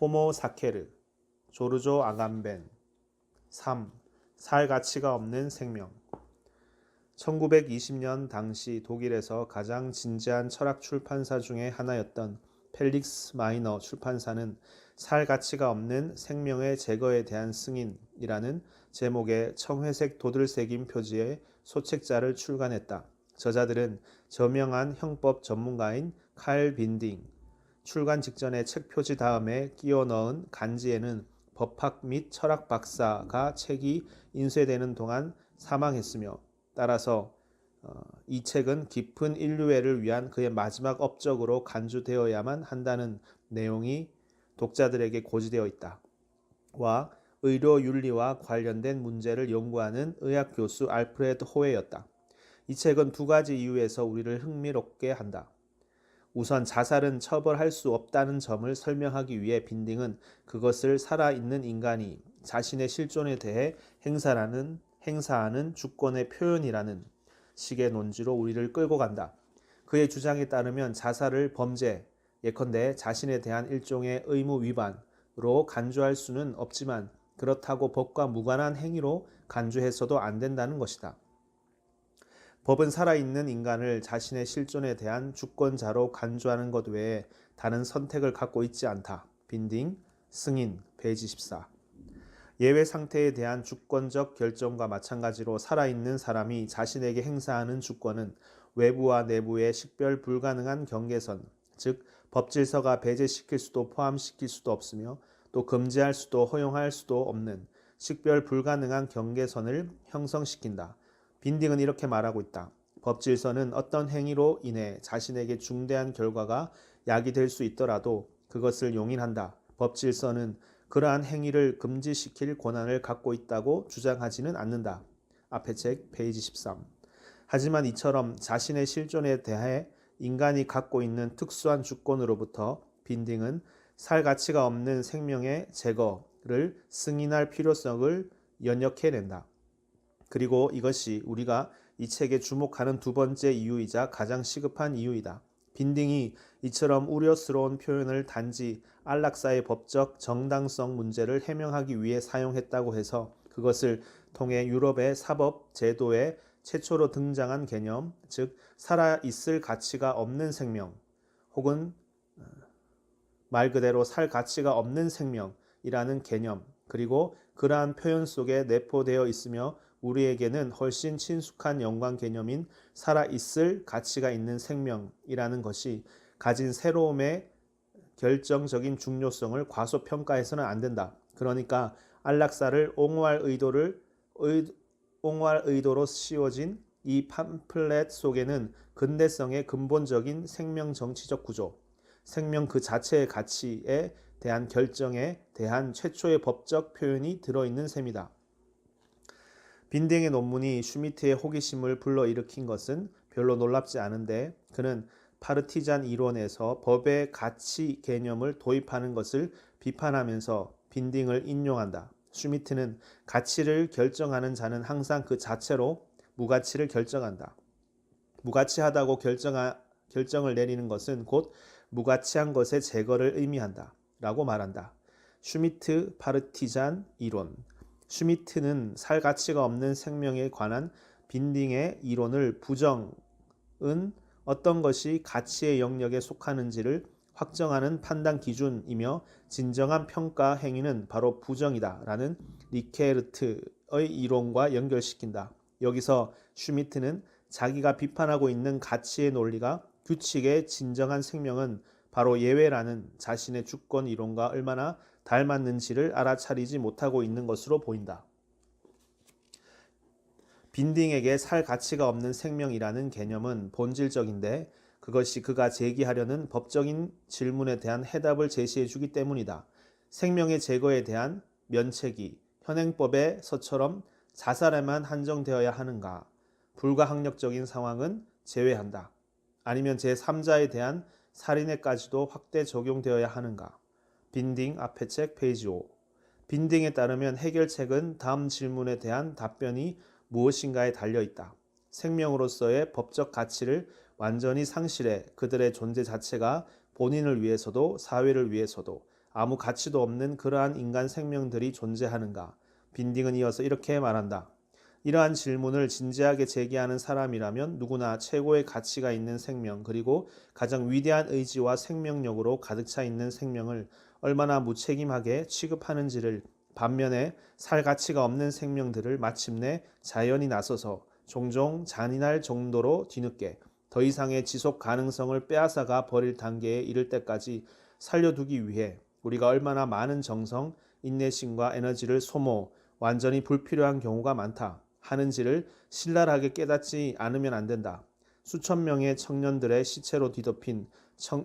호모 사케르, 조르조 아감벤. 3. 살 가치가 없는 생명. 1920년 당시 독일에서 가장 진지한 철학 출판사 중의 하나였던 펠릭스 마이너 출판사는 살 가치가 없는 생명의 제거에 대한 승인이라는 제목의 청회색 도들새김 표지의 소책자를 출간했다. 저자들은 저명한 형법 전문가인 칼 빈딩. 출간 직전에 책 표지 다음에 끼워 넣은 간지에는 법학 및 철학 박사가 책이 인쇄되는 동안 사망했으며 따라서 이 책은 깊은 인류애를 위한 그의 마지막 업적으로 간주되어야만 한다는 내용이 독자들에게 고지되어 있다. 와 의료 윤리와 관련된 문제를 연구하는 의학 교수 알프레드 호에였다. 이 책은 두 가지 이유에서 우리를 흥미롭게 한다. 우선 자살은 처벌할 수 없다는 점을 설명하기 위해 빈딩은 그것을 살아있는 인간이 자신의 실존에 대해 행사하는 주권의 표현이라는 식의 논지로 우리를 끌고 간다. 그의 주장에 따르면 자살을 범죄, 예컨대 자신에 대한 일종의 의무 위반으로 간주할 수는 없지만 그렇다고 법과 무관한 행위로 간주해서도 안 된다는 것이다. 법은 살아있는 인간을 자신의 실존에 대한 주권자로 간주하는 것 외에 다른 선택을 갖고 있지 않다. 빈딩, 승인, 페이지 14. 예외 상태에 대한 주권적 결정과 마찬가지로 살아있는 사람이 자신에게 행사하는 주권은 외부와 내부의 식별 불가능한 경계선, 즉 법질서가 배제시킬 수도 포함시킬 수도 없으며 또 금지할 수도 허용할 수도 없는 식별 불가능한 경계선을 형성시킨다. 빈딩은 이렇게 말하고 있다. 법질서는 어떤 행위로 인해 자신에게 중대한 결과가 야기될 수 있더라도 그것을 용인한다. 법질서는 그러한 행위를 금지시킬 권한을 갖고 있다고 주장하지는 않는다. 앞의 책 페이지 13. 하지만 이처럼 자신의 실존에 대해 인간이 갖고 있는 특수한 주권으로부터 빈딩은 살 가치가 없는 생명의 제거를 승인할 필요성을 연역해낸다. 그리고 이것이 우리가 이 책에 주목하는 두 번째 이유이자 가장 시급한 이유이다. 빈딩이 이처럼 우려스러운 표현을 단지 안락사의 법적 정당성 문제를 해명하기 위해 사용했다고 해서 그것을 통해 유럽의 사법 제도에 최초로 등장한 개념, 즉 살아있을 가치가 없는 생명 혹은 말 그대로 살 가치가 없는 생명이라는 개념, 그리고 그러한 표현 속에 내포되어 있으며 우리에게는 훨씬 친숙한 연관 개념인 살아있을 가치가 있는 생명이라는 것이 가진 새로움의 결정적인 중요성을 과소평가해서는 안 된다. 그러니까 안락사를 옹호할 의도로 씌워진 이 팜플렛 속에는 근대성의 근본적인 생명 정치적 구조, 생명 그 자체의 가치에 대한 결정에 대한 최초의 법적 표현이 들어있는 셈이다. 빈딩의 논문이 슈미트의 호기심을 불러일으킨 것은 별로 놀랍지 않은데 그는 파르티잔 이론에서 법의 가치 개념을 도입하는 것을 비판하면서 빈딩을 인용한다. 슈미트는 가치를 결정하는 자는 항상 그 자체로 무가치를 결정한다. 무가치하다고 결정을 내리는 것은 곧 무가치한 것의 제거를 의미한다. 라고 말한다. 슈미트 파르티잔 이론. 슈미트는 살 가치가 없는 생명에 관한 빈딩의 이론을 부정은 어떤 것이 가치의 영역에 속하는지를 확정하는 판단 기준이며 진정한 평가 행위는 바로 부정이다 라는 리케르트의 이론과 연결시킨다. 여기서 슈미트는 자기가 비판하고 있는 가치의 논리가 규칙의 진정한 생명은 바로 예외라는 자신의 주권 이론과 얼마나 닮았는지를 알아차리지 못하고 있는 것으로 보인다. 빈딩에게 살 가치가 없는 생명이라는 개념은 본질적인데 그것이 그가 제기하려는 법적인 질문에 대한 해답을 제시해 주기 때문이다. 생명의 제거에 대한 면책이 현행법에서처럼 자살에만 한정되어야 하는가? 불가항력적인 상황은 제외한다. 아니면 제3자에 대한 살인에까지도 확대 적용되어야 하는가? 빈딩 앞의 책 페이지 5. 빈딩에 따르면 해결책은 다음 질문에 대한 답변이 무엇인가에 달려있다. 생명으로서의 법적 가치를 완전히 상실해 그들의 존재 자체가 본인을 위해서도 사회를 위해서도 아무 가치도 없는 그러한 인간 생명들이 존재하는가? 빈딩은 이어서 이렇게 말한다. 이러한 질문을 진지하게 제기하는 사람이라면 누구나 최고의 가치가 있는 생명 그리고 가장 위대한 의지와 생명력으로 가득 차 있는 생명을 얼마나 무책임하게 취급하는지를 반면에 살 가치가 없는 생명들을 마침내 자연이 나서서 종종 잔인할 정도로 뒤늦게 더 이상의 지속 가능성을 빼앗아가 버릴 단계에 이를 때까지 살려두기 위해 우리가 얼마나 많은 정성, 인내심과 에너지를 소모, 완전히 불필요한 경우가 많다 하는지를 신랄하게 깨닫지 않으면 안 된다. 수천 명의 청년들의 시체로 뒤덮인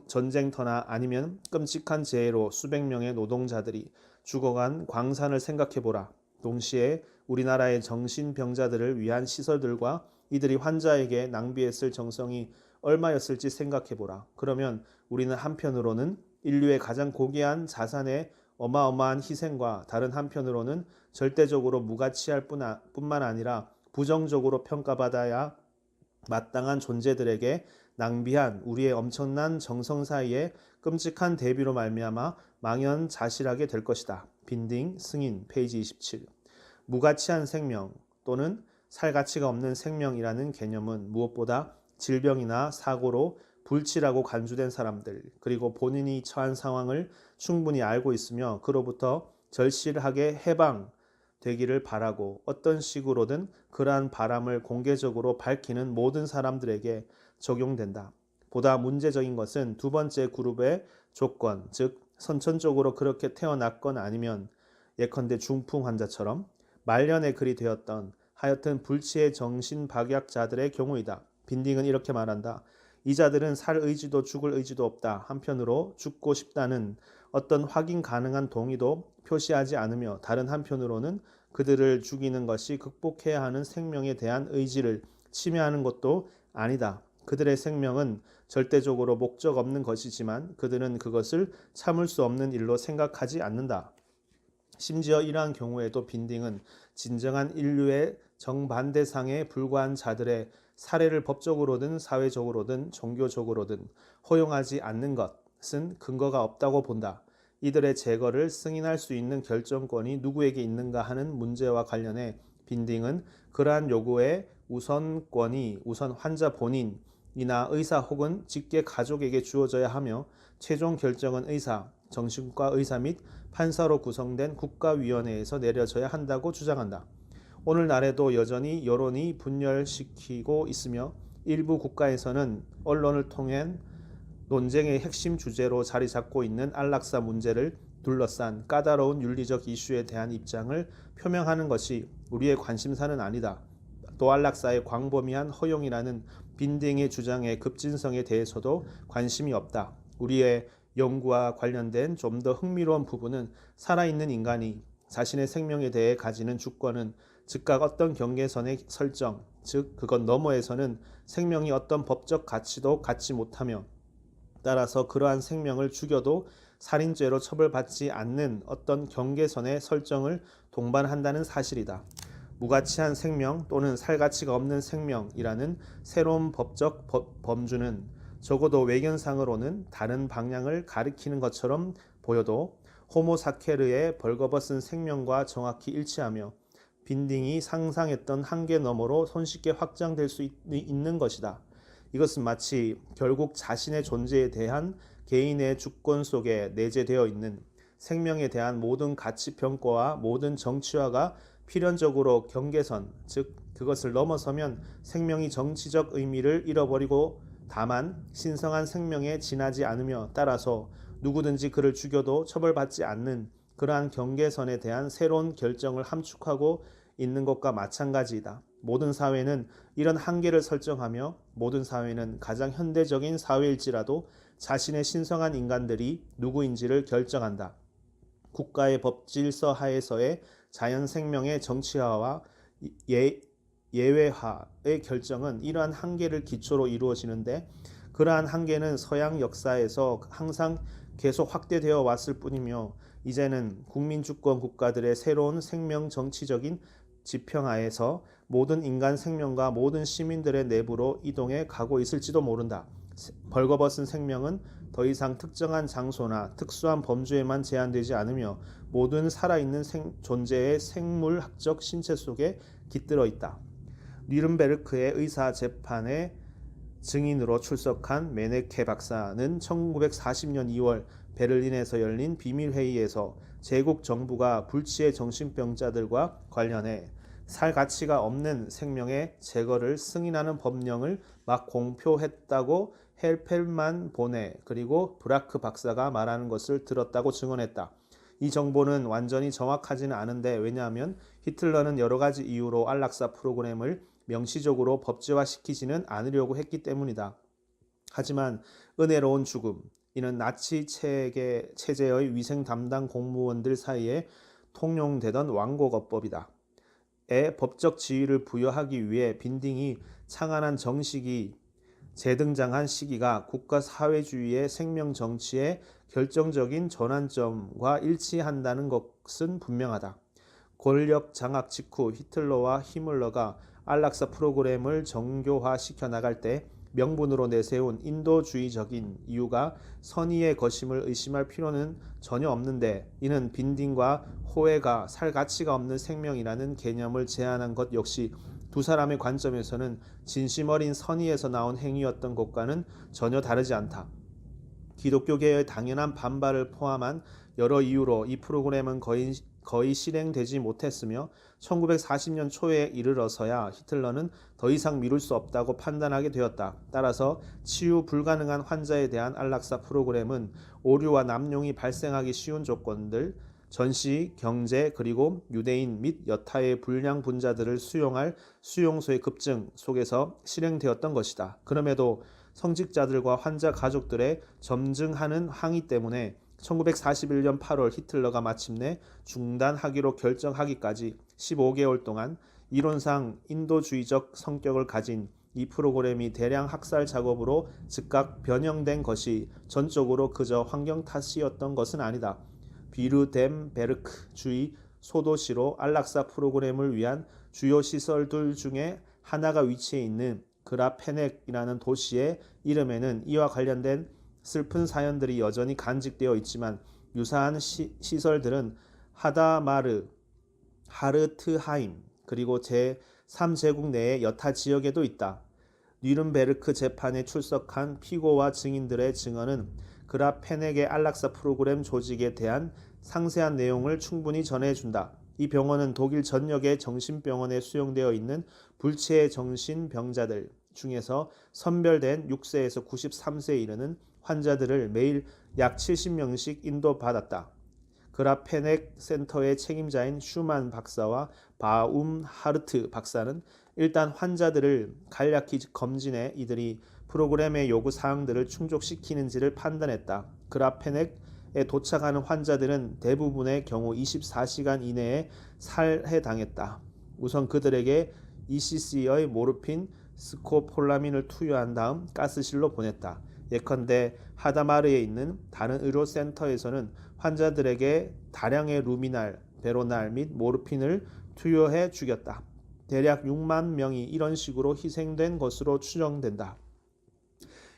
전쟁터나 아니면 끔찍한 재해로 수백 명의 노동자들이 죽어간 광산을 생각해보라. 동시에 우리나라의 정신병자들을 위한 시설들과 이들이 환자에게 낭비했을 정성이 얼마였을지 생각해보라. 그러면 우리는 한편으로는 인류의 가장 고귀한 자산의 어마어마한 희생과 다른 한편으로는 절대적으로 무가치할 뿐만 아니라 부정적으로 평가받아야 마땅한 존재들에게 낭비한 우리의 엄청난 정성 사이에 끔찍한 대비로 말미암아 망연자실하게 될 것이다. 빈딩 승인 페이지 27. 무가치한 생명 또는 살 가치가 없는 생명이라는 개념은 무엇보다 질병이나 사고로 불치라고 간주된 사람들 그리고 본인이 처한 상황을 충분히 알고 있으며 그로부터 절실하게 해방되기를 바라고 어떤 식으로든 그러한 바람을 공개적으로 밝히는 모든 사람들에게 적용된다. 보다 문제적인 것은 두 번째 그룹의 조건, 즉 선천적으로 그렇게 태어났건 아니면 예컨대 중풍 환자처럼 말년에 그리 되었던 하여튼 불치의 정신박약자들의 경우이다. 빈딩은 이렇게 말한다. 이 자들은 살 의지도 죽을 의지도 없다. 한편으로 죽고 싶다는 어떤 확인 가능한 동의도 표시하지 않으며 다른 한편으로는 그들을 죽이는 것이 극복해야 하는 생명에 대한 의지를 침해하는 것도 아니다. 그들의 생명은 절대적으로 목적 없는 것이지만 그들은 그것을 참을 수 없는 일로 생각하지 않는다. 심지어 이러한 경우에도 빈딩은 진정한 인류의 정반대상에 불과한 자들의 사례를 법적으로든 사회적으로든 종교적으로든 허용하지 않는 것은 근거가 없다고 본다. 이들의 제거를 승인할 수 있는 결정권이 누구에게 있는가 하는 문제와 관련해 빈딩은 그러한 요구의 우선권이 우선 환자 본인이나 의사 혹은 직계 가족에게 주어져야 하며 최종 결정은 의사, 정신과 의사 및 판사로 구성된 국가위원회에서 내려져야 한다고 주장한다. 오늘날에도 여전히 여론이 분열시키고 있으며 일부 국가에서는 언론을 통한 논쟁의 핵심 주제로 자리 잡고 있는 안락사 문제를 둘러싼 까다로운 윤리적 이슈에 대한 입장을 표명하는 것이 우리의 관심사는 아니다. 또 안락사의 광범위한 허용이라는 빈딩의 주장의 급진성에 대해서도 관심이 없다. 우리의 연구와 관련된 좀 더 흥미로운 부분은 살아있는 인간이 자신의 생명에 대해 가지는 주권은 즉각 어떤 경계선의 설정, 즉 그것 너머에서는 생명이 어떤 법적 가치도 갖지 못하며 따라서 그러한 생명을 죽여도 살인죄로 처벌받지 않는 어떤 경계선의 설정을 동반한다는 사실이다. 무가치한 생명 또는 살 가치가 없는 생명이라는 새로운 법적 범주는 적어도 외견상으로는 다른 방향을 가리키는 것처럼 보여도 호모사케르의 벌거벗은 생명과 정확히 일치하며 빈딩이 상상했던 한계 너머로 손쉽게 확장될 수 있는 것이다. 이것은 마치 결국 자신의 존재에 대한 개인의 주권 속에 내재되어 있는 생명에 대한 모든 가치 평가와 모든 정치화가 필연적으로 경계선, 즉 그것을 넘어서면 생명이 정치적 의미를 잃어버리고 다만 신성한 생명에 지나지 않으며 따라서 누구든지 그를 죽여도 처벌받지 않는 그러한 경계선에 대한 새로운 결정을 함축하고 있는 것과 마찬가지이다. 모든 사회는 이런 한계를 설정하며 모든 사회는 가장 현대적인 사회일지라도 자신의 신성한 인간들이 누구인지를 결정한다. 국가의 법질서 하에서의 자연 생명의 정치화와 예외화의 결정은 이러한 한계를 기초로 이루어지는데 그러한 한계는 서양 역사에서 항상 계속 확대되어 왔을 뿐이며 이제는 국민주권 국가들의 새로운 생명 정치적인 지평하에서 모든 인간 생명과 모든 시민들의 내부로 이동해 가고 있을지도 모른다. 벌거벗은 생명은 더 이상 특정한 장소나 특수한 범주에만 제한되지 않으며 모든 살아있는 존재의 생물학적 신체 속에 깃들어 있다. 뉘른베르크의 의사 재판에 증인으로 출석한 메네케 박사는 1940년 2월 베를린에서 열린 비밀회의에서 제국 정부가 불치의 정신병자들과 관련해 살 가치가 없는 생명의 제거를 승인하는 법령을 막 공표했다고 헬펠만 보네 그리고 브라크 박사가 말하는 것을 들었다고 증언했다. 이 정보는 완전히 정확하지는 않은데 왜냐하면 히틀러는 여러 가지 이유로 안락사 프로그램을 명시적으로 법제화시키지는 않으려고 했기 때문이다. 하지만 은혜로운 죽음, 이는 나치 체제의 위생 담당 공무원들 사이에 통용되던 완곡어법이다. 에 법적 지위를 부여하기 위해 빈딩이 창안한 정식이 재등장한 시기가 국가 사회주의의 생명 정치의 결정적인 전환점과 일치한다는 것은 분명하다. 권력 장악 직후 히틀러와 히물러가 안락사 프로그램을 정교화시켜 나갈 때 명분으로 내세운 인도주의적인 이유가 선의의 것임을 의심할 필요는 전혀 없는데 이는 빈딩과 호해가 살 가치가 없는 생명이라는 개념을 제안한 것 역시 두 사람의 관점에서는 진심 어린 선의에서 나온 행위였던 것과는 전혀 다르지 않다. 기독교계의 당연한 반발을 포함한 여러 이유로 이 프로그램은 거의 실행되지 못했으며 1940년 초에 이르러서야 히틀러는 더 이상 미룰 수 없다고 판단하게 되었다. 따라서 치유 불가능한 환자에 대한 안락사 프로그램은 오류와 남용이 발생하기 쉬운 조건들, 전시, 경제, 그리고 유대인 및 여타의 불량 분자들을 수용할 수용소의 급증 속에서 실행되었던 것이다. 그럼에도 성직자들과 환자 가족들의 점증하는 항의 때문에 1941년 8월 히틀러가 마침내 중단하기로 결정하기까지 15개월 동안 이론상 인도주의적 성격을 가진 이 프로그램이 대량 학살 작업으로 즉각 변형된 것이 전적으로 그저 환경 탓이었던 것은 아니다. 비르덴베르크 주의 소도시로 안락사 프로그램을 위한 주요 시설들 중에 하나가 위치해 있는 그라페넥이라는 도시의 이름에는 이와 관련된 슬픈 사연들이 여전히 간직되어 있지만 유사한 시설들은 하다마르, 하르트하임 그리고 제3제국 내의 여타 지역에도 있다. 뉘른베르크 재판에 출석한 피고와 증인들의 증언은 그라페넥의 안락사 프로그램 조직에 대한 상세한 내용을 충분히 전해준다. 이 병원은 독일 전역의 정신병원에 수용되어 있는 불치의 정신병자들 중에서 선별된 6세에서 93세에 이르는 환자들을 매일 약 70명씩 인도받았다. 그라페넥 센터의 책임자인 슈만 박사와 바움하르트 박사는 일단 환자들을 간략히 검진해 이들이 프로그램의 요구 사항들을 충족시키는지를 판단했다. 그라페넥에 도착하는 환자들은 대부분의 경우 24시간 이내에 살해당했다. 우선 그들에게 ECC의 모르핀, 스코폴라민을 투여한 다음 가스실로 보냈다. 예컨대 하다마르에 있는 다른 의료센터에서는 환자들에게 다량의 루미날, 베로날 및 모르핀을 투여해 죽였다. 대략 6만 명이 이런 식으로 희생된 것으로 추정된다.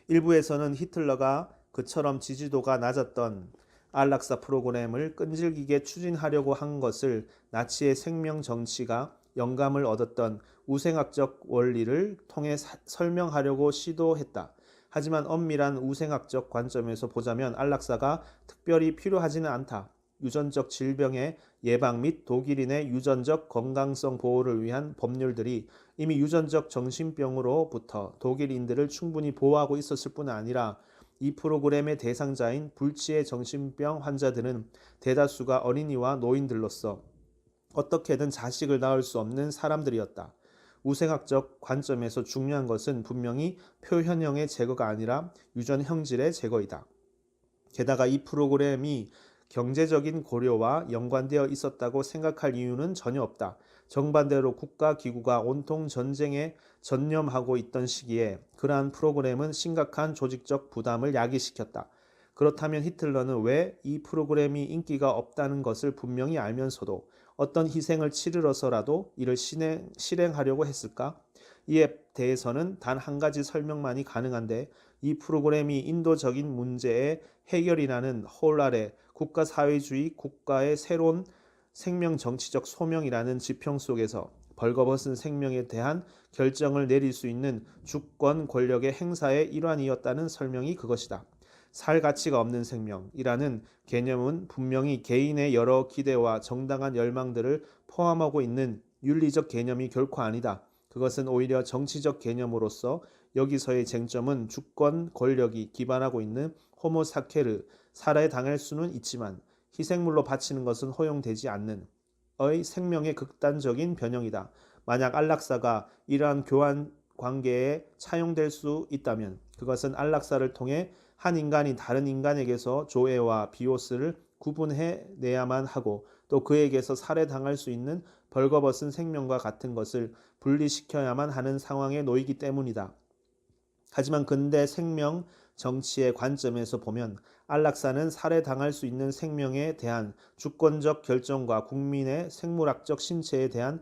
일부에서는 히틀러가 그처럼 지지도가 낮았던 안락사 프로그램을 끈질기게 추진하려고 한 것을 나치의 생명 정치가 영감을 얻었던 우생학적 원리를 통해 설명하려고 시도했다. 하지만 엄밀한 우생학적 관점에서 보자면 안락사가 특별히 필요하지는 않다. 유전적 질병의 예방 및 독일인의 유전적 건강성 보호를 위한 법률들이 이미 유전적 정신병으로부터 독일인들을 충분히 보호하고 있었을 뿐 아니라 이 프로그램의 대상자인 불치의 정신병 환자들은 대다수가 어린이와 노인들로서 어떻게든 자식을 낳을 수 없는 사람들이었다. 우생학적 관점에서 중요한 것은 분명히 표현형의 제거가 아니라 유전 형질의 제거이다. 게다가 이 프로그램이 경제적인 고려와 연관되어 있었다고 생각할 이유는 전혀 없다. 정반대로 국가기구가 온통 전쟁에 전념하고 있던 시기에 그러한 프로그램은 심각한 조직적 부담을 야기시켰다. 그렇다면 히틀러는 왜 이 프로그램이 인기가 없다는 것을 분명히 알면서도 어떤 희생을 치르러서라도 이를 실행하려고 했을까? 이에 대해서는 단 한 가지 설명만이 가능한데 이 프로그램이 인도적인 문제의 해결이라는 허울 아래 국가사회주의 국가의 새로운 생명 정치적 소명이라는 지평 속에서 벌거벗은 생명에 대한 결정을 내릴 수 있는 주권 권력의 행사의 일환이었다는 설명이 그것이다. 살 가치가 없는 생명이라는 개념은 분명히 개인의 여러 기대와 정당한 열망들을 포함하고 있는 윤리적 개념이 결코 아니다. 그것은 오히려 정치적 개념으로서 여기서의 쟁점은 주권 권력이 기반하고 있는 호모 사케르, 살해 당할 수는 있지만 희생물로 바치는 것은 허용되지 않는 의 생명의 극단적인 변형이다. 만약 안락사가 이러한 교환 관계에 차용될 수 있다면 그것은 안락사를 통해 한 인간이 다른 인간에게서 조에와 비오스를 구분해 내야만 하고 또 그에게서 살해당할 수 있는 벌거벗은 생명과 같은 것을 분리시켜야만 하는 상황에 놓이기 때문이다. 하지만 근대 생명 정치의 관점에서 보면 안락사는 살해당할 수 있는 생명에 대한 주권적 결정과 국민의 생물학적 신체에 대한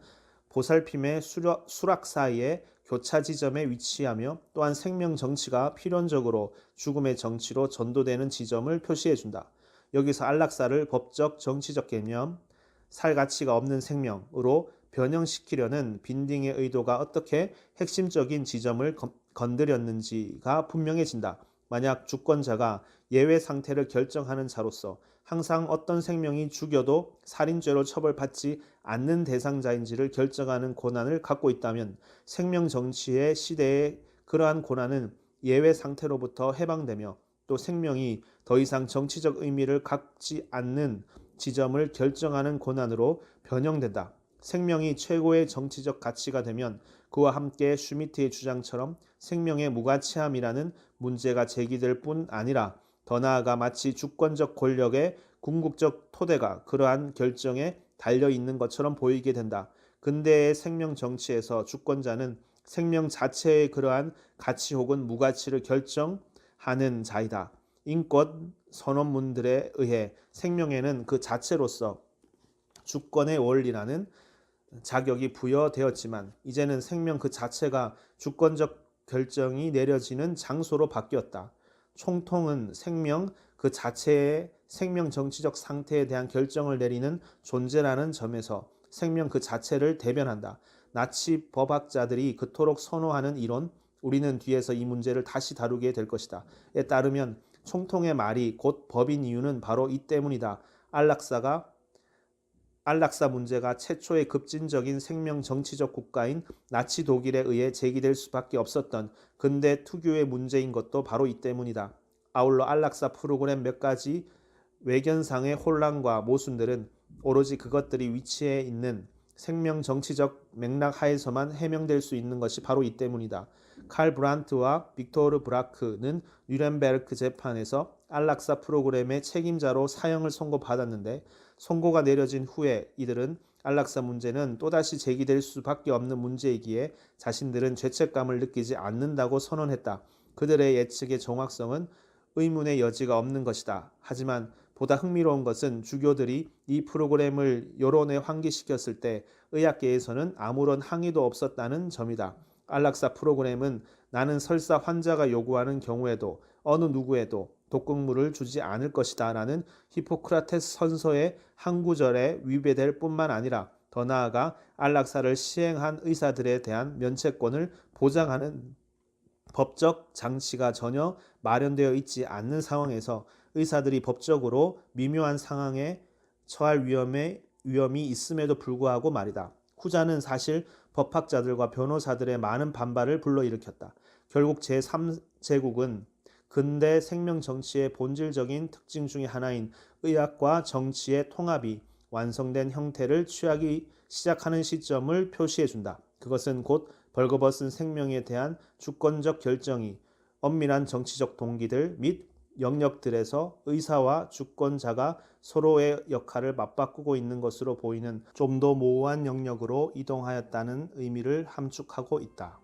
보살핌의 수락 사이의 교차 지점에 위치하며 또한 생명 정치가 필연적으로 죽음의 정치로 전도되는 지점을 표시해준다. 여기서 안락사를 법적 정치적 개념, 살 가치가 없는 생명으로 변형시키려는 빈딩의 의도가 어떻게 핵심적인 지점을 건드렸는지가 분명해진다. 만약 주권자가 예외 상태를 결정하는 자로서 항상 어떤 생명이 죽여도 살인죄로 처벌받지 않는 대상자인지를 결정하는 권한을 갖고 있다면 생명 정치의 시대에 그러한 권한은 예외 상태로부터 해방되며 또 생명이 더 이상 정치적 의미를 갖지 않는 지점을 결정하는 권한으로 변형된다. 생명이 최고의 정치적 가치가 되면 그와 함께 슈미트의 주장처럼 생명의 무가치함이라는 문제가 제기될 뿐 아니라 더 나아가 마치 주권적 권력의 궁극적 토대가 그러한 결정에 달려 있는 것처럼 보이게 된다. 근대의 생명 정치에서 주권자는 생명 자체의 그러한 가치 혹은 무가치를 결정하는 자이다. 인권 선언문들에 의해 생명에는 그 자체로서 주권의 원리라는 자격이 부여되었지만 이제는 생명 그 자체가 주권적 결정이 내려지는 장소로 바뀌었다. 총통은 생명 그 자체의 생명 정치적 상태에 대한 결정을 내리는 존재라는 점에서 생명 그 자체를 대변한다. 나치 법학자들이 그토록 선호하는 이론, 우리는 뒤에서 이 문제를 다시 다루게 될 것이다. 에 따르면 총통의 말이 곧 법인 이유는 바로 이 때문이다. 안락사 문제가 최초의 급진적인 생명 정치적 국가인 나치 독일에 의해 제기될 수밖에 없었던 근대 투규의 문제인 것도 바로 이 때문이다. 아울러 안락사 프로그램 몇 가지 외견상의 혼란과 모순들은 오로지 그것들이 위치해 있는 생명 정치적 맥락 하에서만 해명될 수 있는 것이 바로 이 때문이다. 칼 브란트와 빅토르 브라크는 뉘렌베르크 재판에서 안락사 프로그램의 책임자로 사형을 선고받았는데 선고가 내려진 후에 이들은 안락사 문제는 또다시 제기될 수밖에 없는 문제이기에 자신들은 죄책감을 느끼지 않는다고 선언했다. 그들의 예측의 정확성은 의문의 여지가 없는 것이다. 하지만 보다 흥미로운 것은 주교들이 이 프로그램을 여론에 환기시켰을 때 의학계에서는 아무런 항의도 없었다는 점이다. 안락사 프로그램은 나는 설사 환자가 요구하는 경우에도 어느 누구에도 독극물을 주지 않을 것이다 라는 히포크라테스 선서의 한 구절에 위배될 뿐만 아니라 더 나아가 안락사를 시행한 의사들에 대한 면책권을 보장하는 법적 장치가 전혀 마련되어 있지 않는 상황에서 의사들이 법적으로 미묘한 상황에 처할 위험이 있음에도 불구하고 말이다. 후자는 사실 법학자들과 변호사들의 많은 반발을 불러일으켰다. 결국 제3제국은 근대 생명 정치의 본질적인 특징 중의 하나인 의학과 정치의 통합이 완성된 형태를 취하기 시작하는 시점을 표시해준다. 그것은 곧 벌거벗은 생명에 대한 주권적 결정이 엄밀한 정치적 동기들 및 영역들에서 의사와 주권자가 서로의 역할을 맞바꾸고 있는 것으로 보이는 좀 더 모호한 영역으로 이동하였다는 의미를 함축하고 있다.